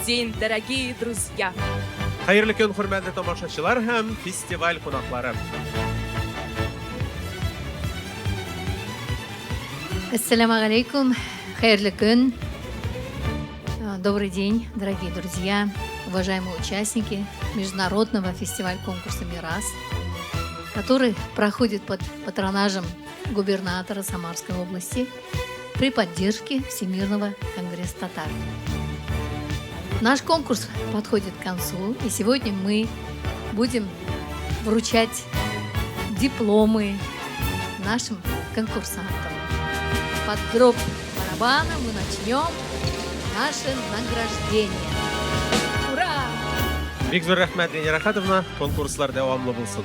день, дорогие друзья! Хайырлы күн, хөрмәтле тамашачылар һәм фестиваль кунаклары. Ассаламу алейкум, хайрлы күн. Добрый день, дорогие друзья, уважаемые участники международного фестиваля-конкурса «Мирас», который проходит под патронажем губернатора Самарской области при поддержке Всемирного конгресса татар. Наш конкурс подходит к концу, и сегодня мы будем вручать дипломы нашим конкурсантам. Под дробь барабана мы начнем наше награждение. Ура! Бик зур рәхмәт, Ления Рахатовна. Конкурслар дәвамлы булсын.